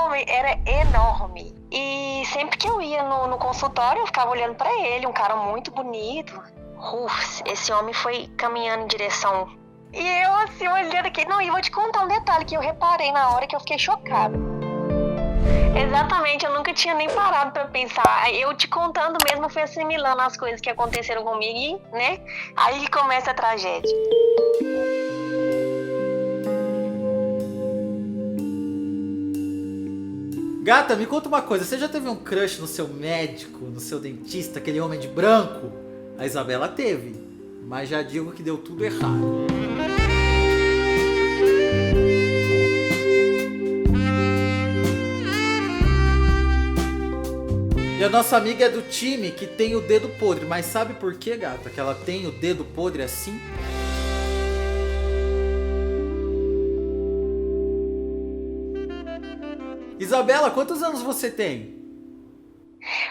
homem era enorme. E sempre que eu ia no consultório, eu ficava olhando pra ele, um cara muito bonito. Esse homem foi caminhando em direção. E eu assim, olhando aqui. Não, e vou te contar um detalhe que eu reparei na hora, que eu fiquei chocada. Exatamente, eu nunca tinha nem parado pra pensar. Eu te contando mesmo, eu fui assimilando as coisas que aconteceram comigo e, né? Aí que começa a tragédia. Gata, me conta uma coisa. Você já teve um crush no seu médico, no seu dentista, aquele homem de branco? A Isabela teve, mas já digo que deu tudo errado. E a nossa amiga é do time que tem o dedo podre. Mas sabe por que, gata, que ela tem o dedo podre assim? Isabela, quantos anos você tem?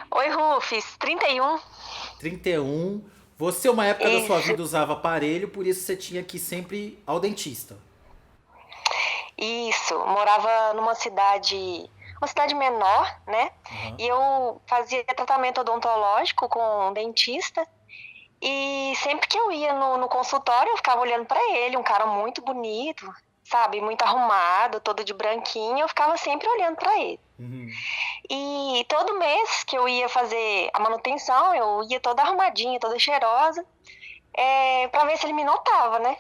Oi, Rufus, 31. 31. Você, uma época da sua Isso. vida, usava aparelho, por isso você tinha que ir sempre ao dentista. Isso, morava numa cidade menor, né? Uhum. E eu fazia tratamento odontológico com um dentista. E sempre que eu ia no consultório, eu ficava olhando pra ele, um cara muito bonito, sabe? Muito arrumado, todo de branquinho, eu ficava sempre olhando pra ele. Uhum. E todo mês que eu ia fazer a manutenção, eu ia toda arrumadinha, toda cheirosa, pra ver se ele me notava, né?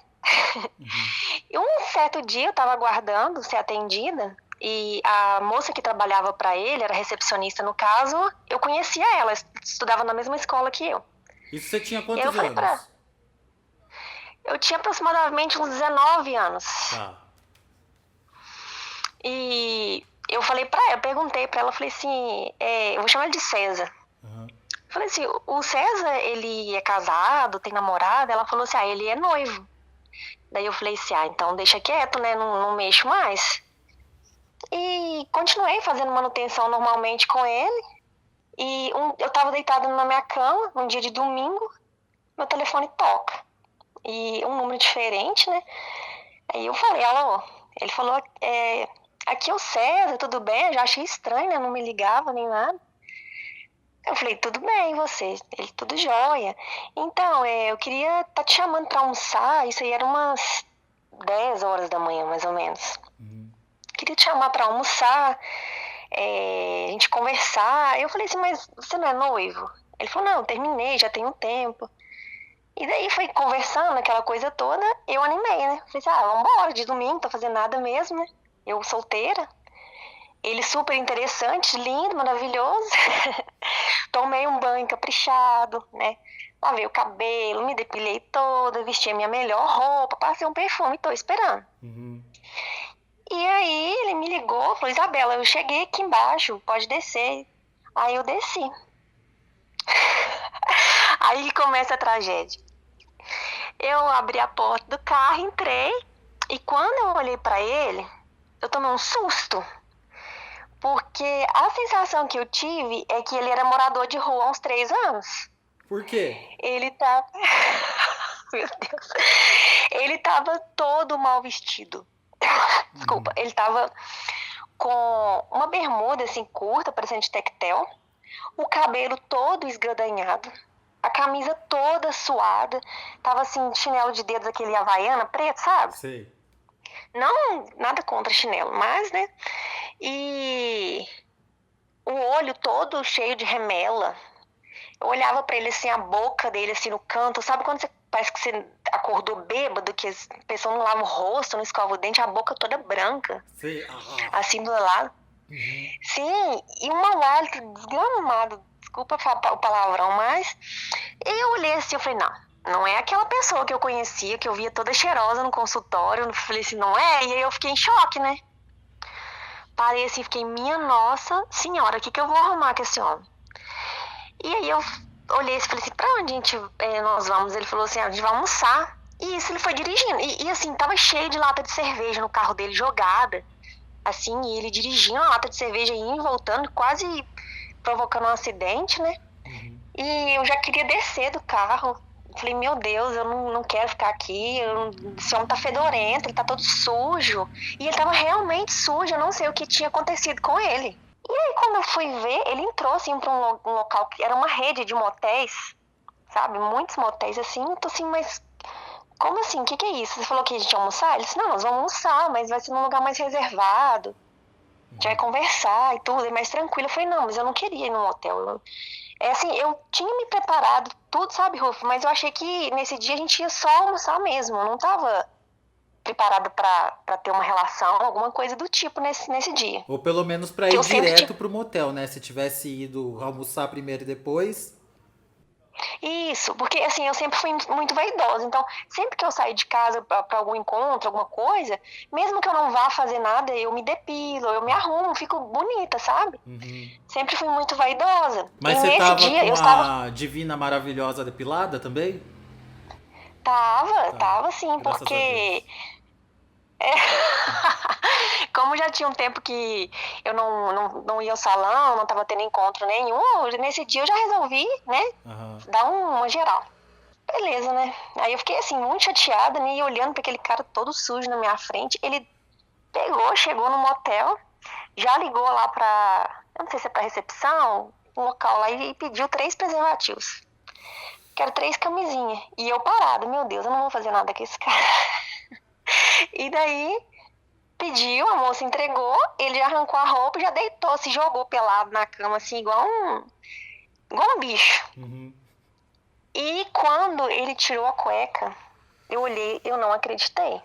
E um certo dia eu tava aguardando ser atendida e a moça que trabalhava pra ele, era recepcionista no caso, eu conhecia ela, estudava na mesma escola que eu. Isso você tinha quantos Eu falei anos? Eu tinha aproximadamente uns 19 anos. Tá. E eu perguntei pra ela, falei assim, eu vou chamar ele de César. Uhum. Falei assim, o César, ele é casado, tem namorada? Ela falou assim, ele é noivo. Daí eu falei assim, então deixa quieto, né, não mexo mais. E continuei fazendo manutenção normalmente com ele. E eu tava deitada na minha cama, um dia de domingo, meu telefone toca. E um número diferente, né? Aí eu falei, alô, ele falou, aqui é o César, tudo bem? Eu já achei estranho, né? Não me ligava nem nada. Eu falei, tudo bem, você? Ele, tudo jóia. Então, eu queria estar te chamando pra almoçar, isso aí era umas 10 horas da manhã, mais ou menos. Queria te chamar pra almoçar, a gente conversar. Eu falei assim, mas você não é noivo? Ele falou, não, terminei, já tem um tempo. E daí foi conversando, aquela coisa toda, eu animei, né? Falei assim, vambora, de domingo, não tô fazendo nada mesmo, né? Eu solteira. Ele super interessante, lindo, maravilhoso. Tomei um banho caprichado, né? Lavei o cabelo, me depilei toda, vesti a minha melhor roupa, passei um perfume, tô esperando. Uhum. E aí ele me ligou, falou, Isabela, eu cheguei aqui embaixo, pode descer. Aí eu desci. Aí começa a tragédia. Eu abri a porta do carro, entrei, e quando eu olhei pra ele, eu tomei um susto. Porque a sensação que eu tive é que ele era morador de rua há uns 3 anos. Por quê? Ele tava... Meu Deus. Ele tava todo mal vestido. Desculpa. Ele tava com uma bermuda assim curta, parecendo de tectel. O cabelo todo esgadanhado. A camisa toda suada. Tava assim, chinelo de dedos, aquele havaiana preto, sabe? Sei. Não, nada contra chinelo, mas, né? E o olho todo cheio de remela. Eu olhava pra ele assim, a boca dele assim no canto. Sabe quando você parece que você acordou bêbado, que a pessoa não lava o rosto, não escova o dente, a boca toda branca. Sei. Assim do lado. Sim, e um mau hálito desgramado. Desculpa o palavrão, mas eu olhei assim, eu falei, não é aquela pessoa que eu conhecia, que eu via toda cheirosa no consultório. Eu falei assim, não é? E aí eu fiquei em choque, né? Parei assim, fiquei, minha nossa senhora, o que eu vou arrumar com esse homem? E aí eu olhei e falei assim, pra onde nós vamos? Ele falou assim, a gente vai almoçar. E isso ele foi dirigindo. E assim, tava cheio de lata de cerveja no carro dele, jogada. Assim, e ele dirigindo a lata de cerveja indo e voltando, quase provocando um acidente, né? E eu já queria descer do carro, Falei, meu Deus, eu não quero ficar aqui. Esse homem tá fedorento, ele tá todo sujo. E ele tava realmente sujo, eu não sei o que tinha acontecido com ele. E aí, quando eu fui ver, ele entrou assim pra um local que era uma rede de motéis, sabe? Muitos motéis assim. Eu tô assim, mas como assim? O que é isso? Você falou que a gente ia almoçar? Ele disse, não, nós vamos almoçar, mas vai ser num lugar mais reservado. A gente vai conversar e tudo, é mais tranquilo. Eu falei, não, mas eu não queria ir num hotel. É assim, eu tinha me preparado tudo, sabe, Rufo? Mas eu achei que nesse dia a gente ia só almoçar mesmo. Eu não tava preparada pra ter uma relação, alguma coisa do tipo nesse dia. Ou pelo menos pra Que ir eu sempre direto tive. pro motel, né? Se tivesse ido almoçar primeiro e depois. Isso, porque assim, eu sempre fui muito vaidosa. Então, sempre que eu saio de casa pra algum encontro, alguma coisa, mesmo que eu não vá fazer nada, eu me depilo, eu me arrumo, fico bonita, sabe? Uhum. Sempre fui muito vaidosa. E Mas você nesse tava dia com eu estava. a Divina Maravilhosa depilada também? Tá, Tava sim, graças a porque Deus. como já tinha um tempo que eu não ia ao salão, não tava tendo encontro nenhum, nesse dia eu já resolvi, né, Aham. dar uma geral. Beleza, né? Aí eu fiquei assim, muito chateada, né, e olhando pra aquele cara todo sujo na minha frente. Ele pegou, chegou no motel, já ligou lá pra, eu não sei se é pra recepção, um local lá, e pediu 3 preservativos. Quero 3 camisinhas. E eu parada, meu Deus, eu não vou fazer nada com esse cara. E daí pediu, a moça entregou, ele já arrancou a roupa, já deitou, se jogou pelado na cama, assim, igual um bicho. Uhum. E quando ele tirou a cueca, eu olhei, eu não acreditei.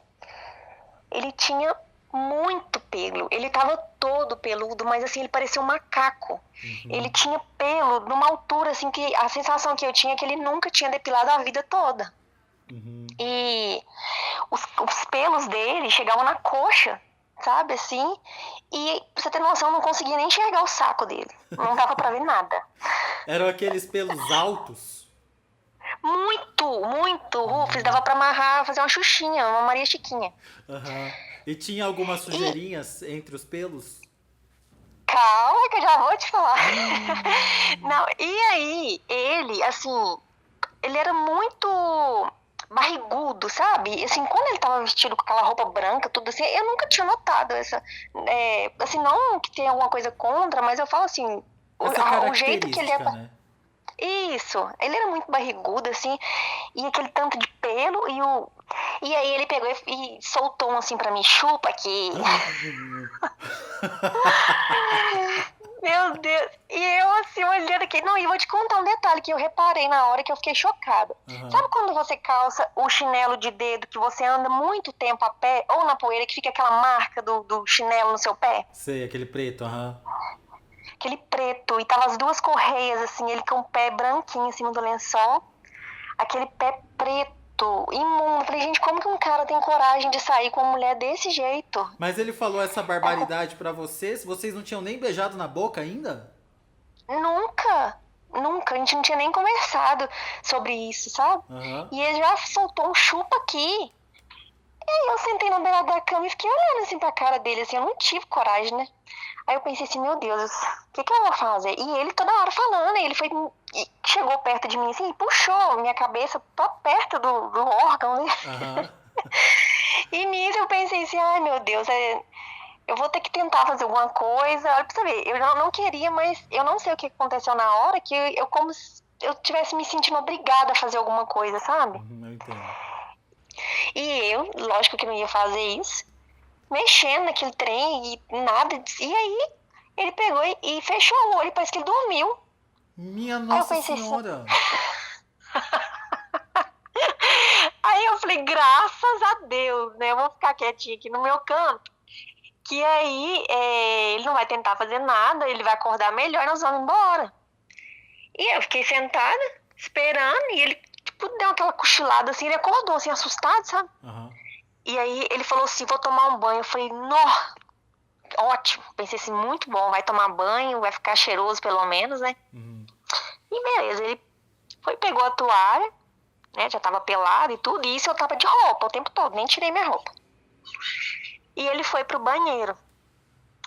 Ele tinha muito pelo, ele tava todo peludo, mas assim, ele parecia um macaco. Ele Uhum. tinha pelo numa altura, assim, que a sensação que eu tinha é que ele nunca tinha depilado a vida toda. Uhum. E os pelos dele chegavam na coxa, sabe, assim. E, pra você ter noção, eu não conseguia nem enxergar o saco dele. Não dava pra ver nada. Eram aqueles pelos altos? Muito, muito, Rufus. Uhum. Dava pra amarrar, fazer uma xuxinha, uma Maria Chiquinha. Aham. E tinha algumas E, sujeirinhas entre os pelos? calma que eu já vou te falar. Hum. Não, e aí, ele, assim, ele era muito barrigudo, sabe? Assim, quando ele tava vestido com aquela roupa branca, tudo assim, eu nunca tinha notado essa. Assim, não que tenha alguma coisa contra, mas eu falo assim, Essa o jeito que ele é. característica, né? Isso, ele era muito barrigudo, assim, e aquele tanto de pelo, e aí ele pegou e soltou um assim pra mim, chupa aqui. Meu Deus. E eu assim, olhando aqui. Não, e vou te contar um detalhe que eu reparei na hora que eu fiquei chocada. Aham. Sabe quando você calça o chinelo de dedo que você anda muito tempo a pé, ou na poeira, que fica aquela marca do chinelo no seu pé? Sei, aquele preto, aham. Aquele preto, e tava as duas correias, assim, ele com o pé branquinho em cima do lençol, aquele pé preto, imundo. Falei, gente, como que um cara tem coragem de sair com uma mulher desse jeito? Mas ele falou essa barbaridade pra vocês? Vocês não tinham nem beijado na boca ainda? Nunca, nunca, a gente não tinha nem conversado sobre isso, sabe? Aham. E ele já soltou um chupa aqui. E aí eu sentei na beira da cama e fiquei olhando assim pra cara dele, assim, eu não tive coragem, né? Aí eu pensei assim, meu Deus, o que eu vou fazer? E ele toda hora falando, ele foi, chegou perto de mim assim, e puxou minha cabeça pra perto do órgão, né? Aham. E nisso eu pensei assim, ai meu Deus, eu vou ter que tentar fazer alguma coisa. Olha pra você ver, eu já não queria, mas eu não sei o que aconteceu na hora, que eu como se eu tivesse me sentindo obrigada a fazer alguma coisa, sabe? Eu entendo. E eu, lógico que não ia fazer isso, mexendo naquele trem e nada. E aí ele pegou e fechou o olho, parece que ele dormiu. Minha Aí eu Nossa pensei assim, Senhora! aí eu falei, graças a Deus, né? Eu vou ficar quietinha aqui no meu canto. Que aí ele não vai tentar fazer nada, ele vai acordar melhor e nós vamos embora. E eu fiquei sentada, esperando, e ele, tipo, deu aquela cochilada assim, ele acordou assim, assustado, sabe? Aham. E aí ele falou assim, vou tomar um banho. Eu falei, nó, ótimo. Pensei assim, muito bom, vai tomar banho, vai ficar cheiroso pelo menos, né? Uhum. E beleza, ele foi, pegou a toalha, né? Já tava pelado e tudo, e isso eu tava de roupa o tempo todo, nem tirei minha roupa. E ele foi pro banheiro.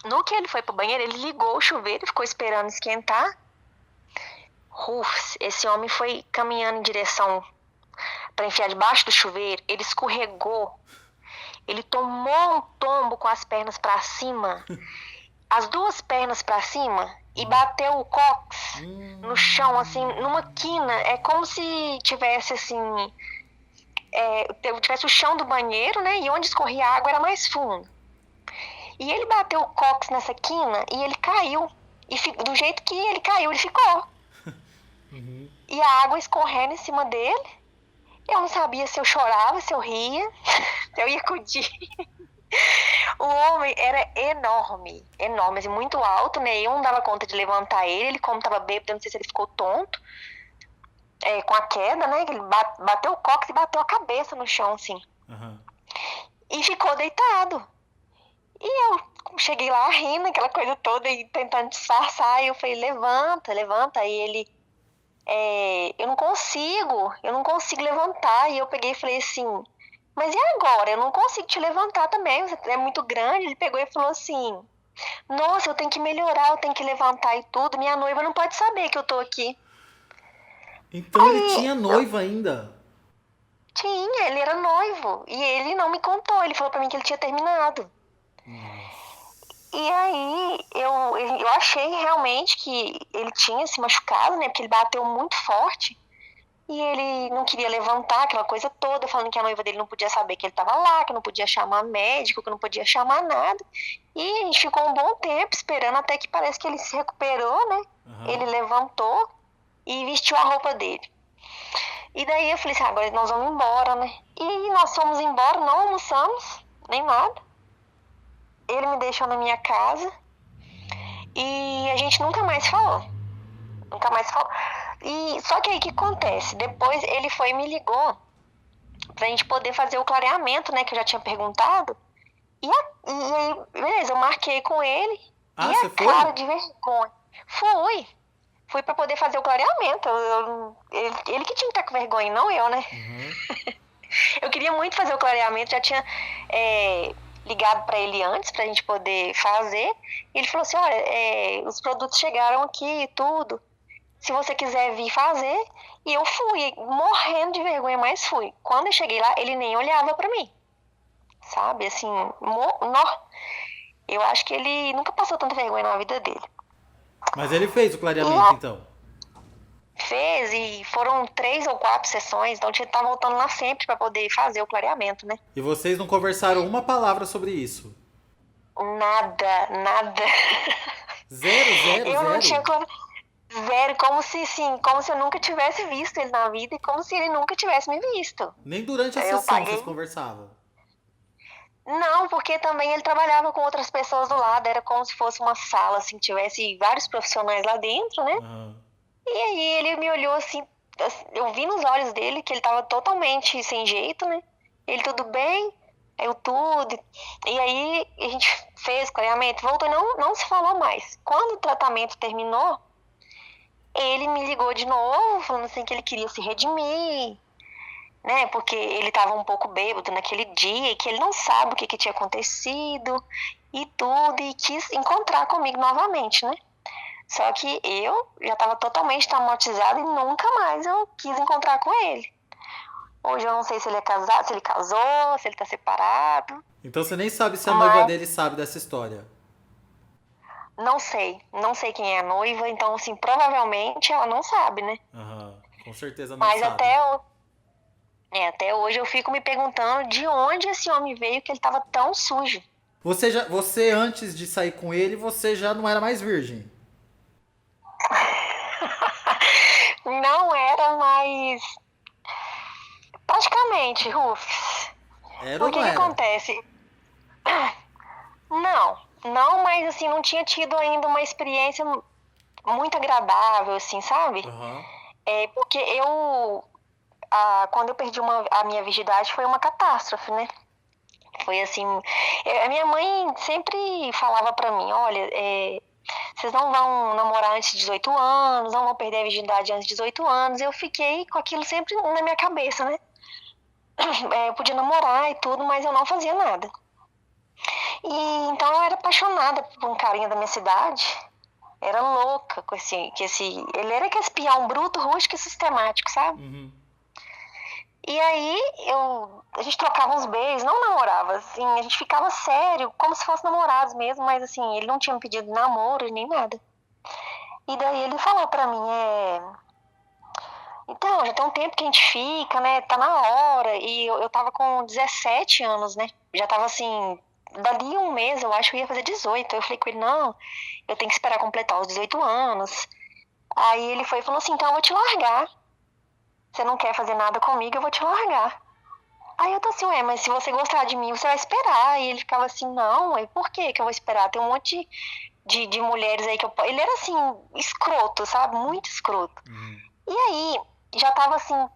No que ele foi pro banheiro, ele ligou o chuveiro e ficou esperando esquentar. Rufus, esse homem foi caminhando em direção pra enfiar debaixo do chuveiro, ele escorregou. Ele tomou um tombo com as pernas pra cima, as duas pernas pra cima, e bateu o cóccix no chão, assim, numa quina. É como se tivesse, assim, tivesse o chão do banheiro, né? E onde escorria a água era mais fundo. E ele bateu o cóccix nessa quina e ele caiu. E do jeito que ele caiu, ele ficou. E a água escorrendo em cima dele. Eu não sabia se eu chorava, se eu ria, se eu ia acudir. O homem era enorme, enorme, assim, muito alto, né? Eu não dava conta de levantar ele. Ele, como tava bêbado, eu não sei se ele ficou tonto, com a queda, né? Ele bateu o cóccix e bateu a cabeça no chão, assim. E ficou deitado. E eu cheguei lá rindo, aquela coisa toda, e tentando disfarçar. E eu falei, levanta, levanta. Aí ele, eu não consigo levantar. E eu peguei e falei assim, mas e agora? Eu não consigo te levantar também, você é muito grande. Ele pegou e falou assim, nossa, eu tenho que melhorar, eu tenho que levantar e tudo. Minha noiva não pode saber que eu tô aqui. Então ele tinha noiva ainda? Tinha, ele era noivo. E ele não me contou, ele falou pra mim que ele tinha terminado. E aí eu achei realmente que ele tinha se machucado, né? Porque ele bateu muito forte. E ele não queria levantar, aquela coisa toda, falando que a noiva dele não podia saber que ele estava lá, que não podia chamar médico, que não podia chamar nada. E a gente ficou um bom tempo esperando, até que parece que ele se recuperou, né? Ele levantou e vestiu a roupa dele. E daí eu falei assim, agora nós vamos embora, né? E nós fomos embora, não almoçamos, nem nada. Ele me deixou na minha casa e a gente nunca mais falou. Nunca mais falou. E só que aí o que acontece? Depois ele foi e me ligou pra gente poder fazer o clareamento, né? Que eu já tinha perguntado. E aí, beleza, eu marquei com ele. Ah, e você a foi? cara de vergonha. Fui pra poder fazer o clareamento. Ele que tinha que estar com vergonha, não eu, né? Eu queria muito fazer o clareamento, já tinha ligado pra ele antes, pra gente poder fazer. E ele falou assim, olha, os produtos chegaram aqui e tudo. Se você quiser vir fazer. E eu fui, morrendo de vergonha, mas fui. Quando eu cheguei lá, ele nem olhava pra mim. Sabe, assim, eu acho que ele nunca passou tanta vergonha na vida dele. Mas ele fez o clareamento, então? Fez, e foram 3 ou 4 sessões, então tinha que estar voltando lá sempre pra poder fazer o clareamento, né? E vocês não conversaram uma palavra sobre isso? Nada. Zero? Eu não tinha zero, como se eu nunca tivesse visto ele na vida e como se ele nunca tivesse me visto. Nem durante a sessão vocês conversavam? Não, porque também ele trabalhava com outras pessoas do lado, era como se fosse uma sala, assim, tivesse vários profissionais lá dentro, né? E aí ele me olhou assim, eu vi nos olhos dele que ele tava totalmente sem jeito, né? Ele, tudo bem? Eu, tudo. E aí a gente fez clareamento, voltou e não se falou mais. Quando o tratamento terminou, ele me ligou de novo, falando assim que ele queria se redimir, né? Porque ele estava um pouco bêbado naquele dia e que ele não sabe o que tinha acontecido e tudo, e quis encontrar comigo novamente, né? Só que eu já estava totalmente traumatizada e nunca mais eu quis encontrar com ele. Hoje eu não sei se ele é casado, se ele casou, se ele tá separado. Então você nem sabe se a noiva dele sabe dessa história? Não sei quem é a noiva, então assim, provavelmente ela não sabe, né? Com certeza não Mas sabe. até hoje eu fico me perguntando de onde esse homem veio que ele tava tão sujo. Você antes de sair com ele, você já não era mais virgem? Não era mais... Praticamente, Rufus. Era ou não O que era? acontece? Não, mas assim, não tinha tido ainda uma experiência muito agradável, assim, sabe? Porque quando eu perdi a minha virgindade foi uma catástrofe, né? Foi assim, a minha mãe sempre falava pra mim, olha, vocês não vão namorar antes de 18 anos, não vão perder a virgindade antes de 18 anos. Eu fiquei com aquilo sempre na minha cabeça, né? Eu podia namorar e tudo, mas eu não fazia nada. E então eu era apaixonada por um carinha da minha cidade. Era louca com ele era que espiar um bruto, rústico e sistemático, sabe? E aí a gente trocava uns beijos, não namorava, assim, a gente ficava sério, como se fosse namorados mesmo, mas assim, ele não tinha me pedido namoro nem nada. E daí ele falou pra mim, então, já tem um tempo que a gente fica, né, tá na hora, e eu tava com 17 anos, né, já tava assim, dali um mês eu acho que eu ia fazer 18, eu falei com ele, não, eu tenho que esperar completar os 18 anos. Aí ele foi e falou assim, então eu vou te largar, você não quer fazer nada comigo, eu vou te largar. Aí eu tô assim, ué, mas se você gostar de mim, você vai esperar. E ele ficava assim, não, aí por que que eu vou esperar? Tem um monte de mulheres aí que eu... Ele era assim, escroto, sabe? Muito escroto. Uhum. E aí, já tava assim,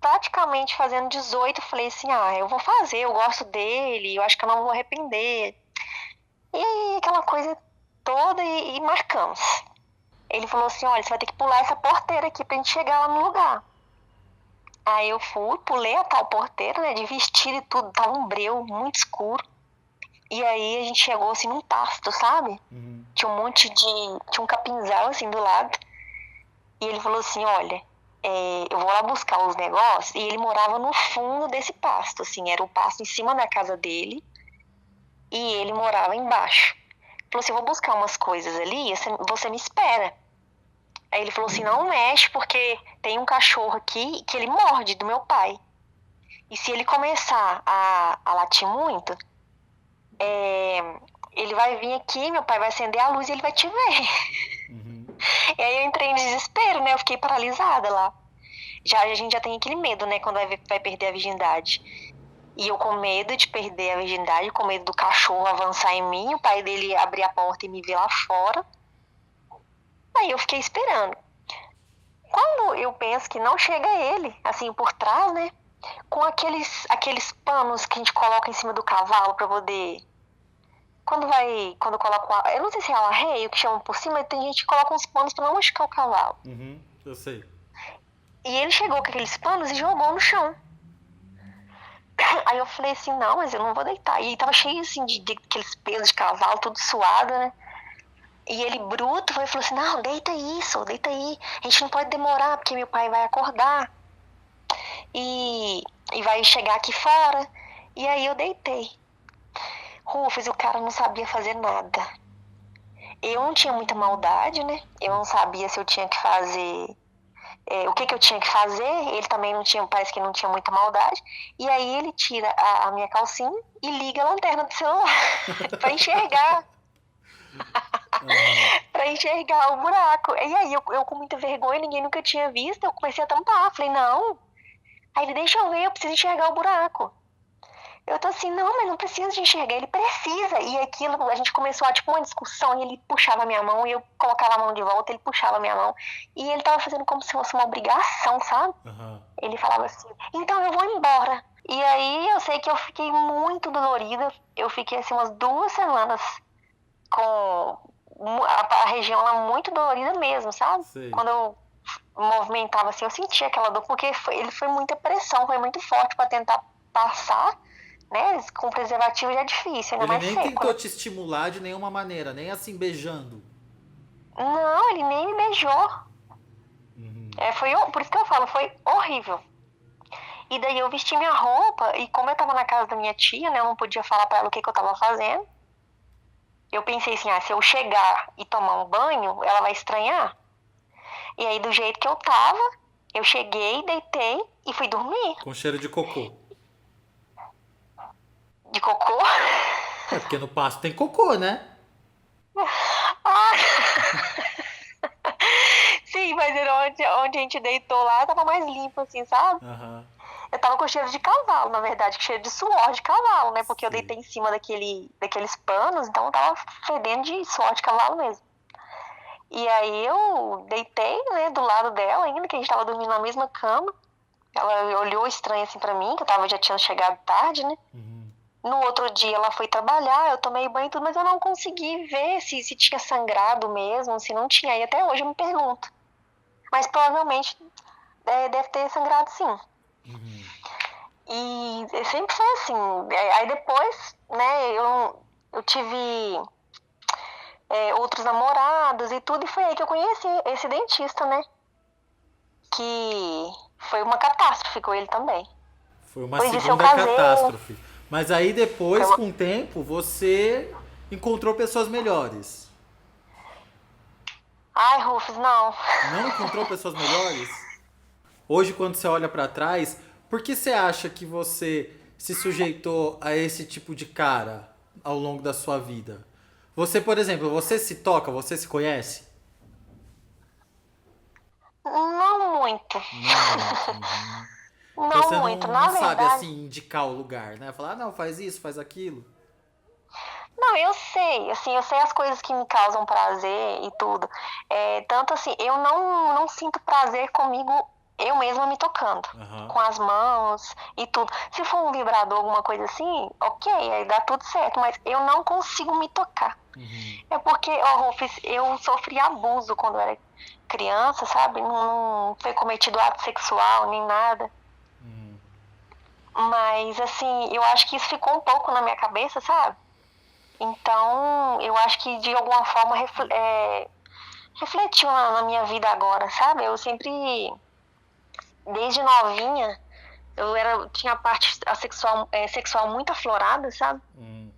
praticamente fazendo 18, eu falei assim, eu vou fazer, eu gosto dele, eu acho que eu não vou arrepender. E aí, aquela coisa toda e marcamos. Ele falou assim, olha, você vai ter que pular essa porteira aqui pra gente chegar lá no lugar. Aí eu fui, pulei a tal porteira, né, de vestido e tudo, tava um breu muito escuro. E aí a gente chegou assim num pasto, sabe? Uhum. Tinha um monte de... Tinha um capinzal assim do lado. E ele falou assim, olha, eu vou lá buscar os negócios. E ele morava no fundo desse pasto, assim, era o pasto em cima da casa dele. E ele morava embaixo. Ele falou assim, eu vou buscar umas coisas ali, você me espera. Aí ele falou assim, não mexe, porque tem um cachorro aqui que ele morde do meu pai. E se ele começar a latir muito, ele vai vir aqui, meu pai vai acender a luz e ele vai te ver. Uhum. E aí eu entrei em desespero, né? Eu fiquei paralisada lá. A gente já tem aquele medo, né? Quando vai perder a virgindade. E eu com medo de perder a virgindade, com medo do cachorro avançar em mim, o pai dele abrir a porta e me ver lá fora. Aí eu fiquei esperando. Quando eu penso que não chega ele, assim, por trás, né? Com aqueles panos que a gente coloca em cima do cavalo pra poder... Quando coloca... Eu não sei se é o arreio que chamam por cima, tem gente que coloca uns panos pra não machucar o cavalo. Uhum. Eu sei. E ele chegou com aqueles panos e jogou no chão. Aí eu falei assim, não, mas eu não vou deitar. E tava cheio, assim, de aqueles pelos de cavalo, tudo suado, né? E ele bruto foi e falou assim, não, deita isso, deita aí. A gente não pode demorar, porque meu pai vai acordar. E vai chegar aqui fora. E aí eu deitei. Rufus, o cara não sabia fazer nada. Eu não tinha muita maldade, né? Eu não sabia se eu tinha que fazer... o que eu tinha que fazer. Ele também não tinha, parece que não tinha muita maldade. E aí ele tira a minha calcinha e liga a lanterna do celular pra enxergar. Pra enxergar o buraco. E aí eu com muita vergonha, ninguém nunca tinha visto, eu comecei a tampar. Falei, não. Aí ele, deixa eu ver, eu preciso enxergar o buraco. Eu tô assim, não, mas não precisa de enxergar, ele precisa. E aquilo, a gente começou a, tipo, uma discussão, e ele puxava a minha mão, e eu colocava a mão de volta, ele puxava a minha mão. E ele tava fazendo como se fosse uma obrigação, sabe? Uhum. Ele falava assim, então eu vou embora. E aí eu sei que eu fiquei muito dolorida, eu fiquei assim umas 2 semanas com a região lá muito dolorida mesmo, sabe? Sei. Quando eu movimentava assim, eu sentia aquela dor, porque ele foi muita pressão, foi muito forte pra tentar passar, né? Com preservativo já é difícil, ainda Ele mais nem seco, tentou né? te estimular de nenhuma maneira, nem assim beijando. Não, ele nem me beijou. Uhum. Por isso que eu falo, foi horrível. E daí eu vesti minha roupa, e como eu tava na casa da minha tia, né? Eu não podia falar pra ela o que eu tava fazendo. Eu pensei assim, se eu chegar e tomar um banho, ela vai estranhar. E aí, do jeito que eu tava, eu cheguei, deitei e fui dormir. Com cheiro de cocô. De cocô. É porque no pasto tem cocô, né? Ah! Sim, mas era onde a gente deitou lá, tava mais limpo, assim, sabe? Aham. Eu tava com cheiro de cavalo, na verdade, cheiro de suor de cavalo, né? Porque eu Sei. deitei em cima daqueles panos, então eu tava fedendo de suor de cavalo mesmo. E aí eu deitei, né, do lado dela ainda, que a gente tava dormindo na mesma cama. Ela olhou estranho assim pra mim, que já tinha chegado tarde, né? Uhum. No outro dia ela foi trabalhar, eu tomei banho e tudo, mas eu não consegui ver se tinha sangrado mesmo, se não tinha. E até hoje eu me pergunto. Mas provavelmente deve ter sangrado sim. Uhum. E sempre foi assim. Aí depois, né, eu tive outros namorados e tudo, e foi aí que eu conheci esse dentista, né? Que foi uma catástrofe com ele também. Foi uma Depois disso eu segunda casei. catástrofe. Mas aí depois, Foi uma- com o tempo, você encontrou pessoas melhores. Ai, Rufus, não. Não encontrou pessoas melhores? Hoje, quando você olha pra trás, por que você acha que você se sujeitou a esse tipo de cara ao longo da sua vida? Você, por exemplo, você se toca, você se conhece? Não muito. Não muito. Uhum. Então Não você muito. não Na sabe verdade, assim indicar o lugar, né? Falar, ah, não, faz isso, faz aquilo. não, eu sei, assim, eu sei as coisas que me causam prazer e tudo. Tanto assim, eu não sinto prazer comigo, eu mesma me tocando, Aham. com as mãos e tudo. Se for um vibrador, alguma coisa assim, ok, aí dá tudo certo, mas eu não consigo me tocar. Uhum. É porque, ó, Rufus, eu sofri abuso quando eu era criança, sabe? Não foi cometido ato sexual nem nada. Uhum. Mas, assim, eu acho que isso ficou um pouco na minha cabeça, sabe? Então, eu acho que de alguma forma refletiu na minha vida agora, sabe? Eu sempre, desde novinha, tinha a parte sexual muito aflorada, sabe? Uhum.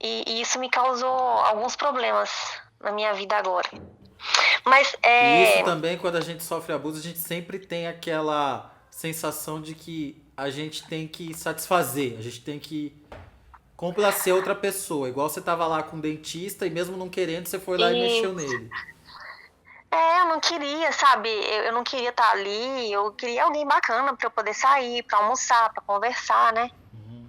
E isso me causou alguns problemas na minha vida agora. Mas, E isso também, quando a gente sofre abuso, a gente sempre tem aquela sensação de que a gente tem que satisfazer, a gente tem que complacer outra pessoa. Igual você tava lá com o dentista e mesmo não querendo, você foi lá e e mexeu nele. eu não queria, sabe? Eu não queria estar ali, eu queria alguém bacana pra eu poder sair, pra almoçar, pra conversar, né? Uhum.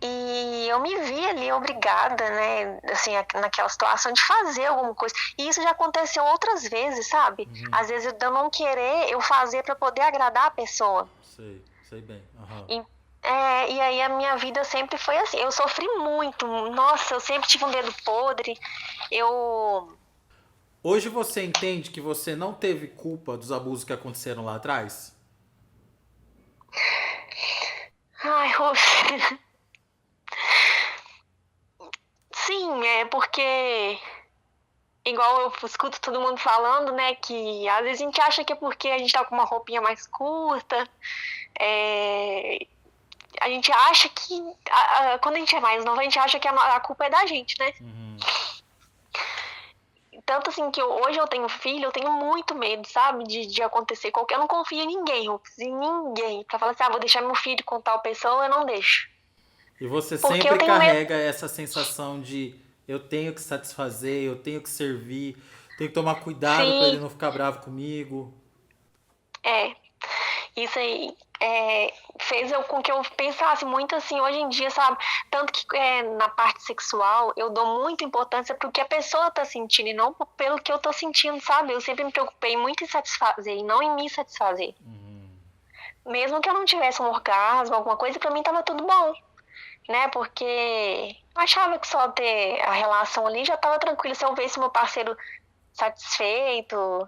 E eu me vi ali obrigada, né, assim, naquela situação de fazer alguma coisa. E isso já aconteceu outras vezes, sabe? Uhum. Às vezes eu não querer, eu fazer pra poder agradar a pessoa. Sei bem. Aham. E, e aí a minha vida sempre foi assim. Eu sofri muito. Nossa, eu sempre tive um dedo podre. Eu. Hoje você entende que você não teve culpa dos abusos que aconteceram lá atrás? Ai, sim, é porque. Igual eu escuto todo mundo falando, né? Que às vezes a gente acha que é porque a gente tá com uma roupinha mais curta. É, a gente acha que. Quando a gente é mais nova, a gente acha que a culpa é da gente, né? Uhum. Tanto assim que hoje eu tenho filho, eu tenho muito medo, sabe? De acontecer qualquer. Eu não confio em ninguém, Rufus, em ninguém. Pra falar assim, vou deixar meu filho com tal pessoa, eu não deixo. E você Porque eu sempre tenho medo. carrega essa sensação de eu tenho que satisfazer, eu tenho que servir, tenho que tomar cuidado para ele Sim, não ficar bravo comigo. é. Isso aí fez com que eu pensasse muito assim hoje em dia, sabe? Tanto que na parte sexual eu dou muita importância pro que a pessoa tá sentindo e não pelo que eu tô sentindo, sabe? Eu sempre me preocupei muito em satisfazer e não em me satisfazer. Uhum. Mesmo que eu não tivesse um orgasmo, alguma coisa, pra mim tava tudo bom, né? Porque eu achava que só ter a relação ali já tava tranquilo. Se eu visse meu parceiro satisfeito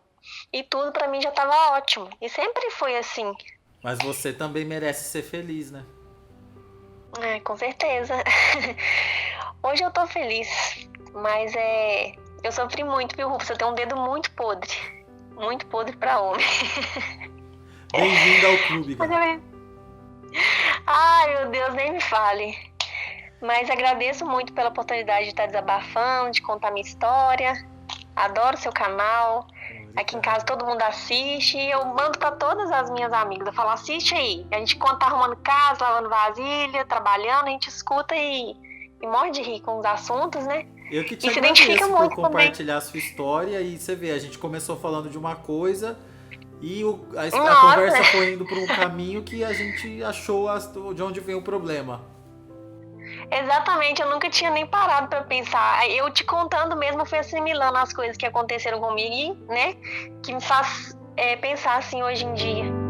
e tudo, pra mim já tava ótimo. E sempre foi assim. Mas você também merece ser feliz, né? Com certeza. Hoje eu tô feliz, mas eu sofri muito, viu, Rufus? Eu tenho um dedo muito podre. Muito podre pra homem. Bem-vindo ao clube, Mas gata. Ai, meu Deus, nem me fale. Mas agradeço muito pela oportunidade de estar desabafando, de contar minha história. Adoro seu canal. Aqui em casa todo mundo assiste e eu mando pra todas as minhas amigas. Eu falo, assiste aí. A gente quando tá arrumando casa, lavando vasilha, trabalhando, a gente escuta e morre de rir com os assuntos, né? Eu que te E se identifica agradeço por muito também. compartilhar a sua história e você vê, a gente começou falando de uma coisa e a Nossa, conversa foi indo por um caminho que a gente achou de onde vem o problema. exatamente, eu nunca tinha nem parado pra pensar. Eu te contando mesmo, eu fui assimilando as coisas que aconteceram comigo, e, né? Que me faz pensar assim hoje em dia.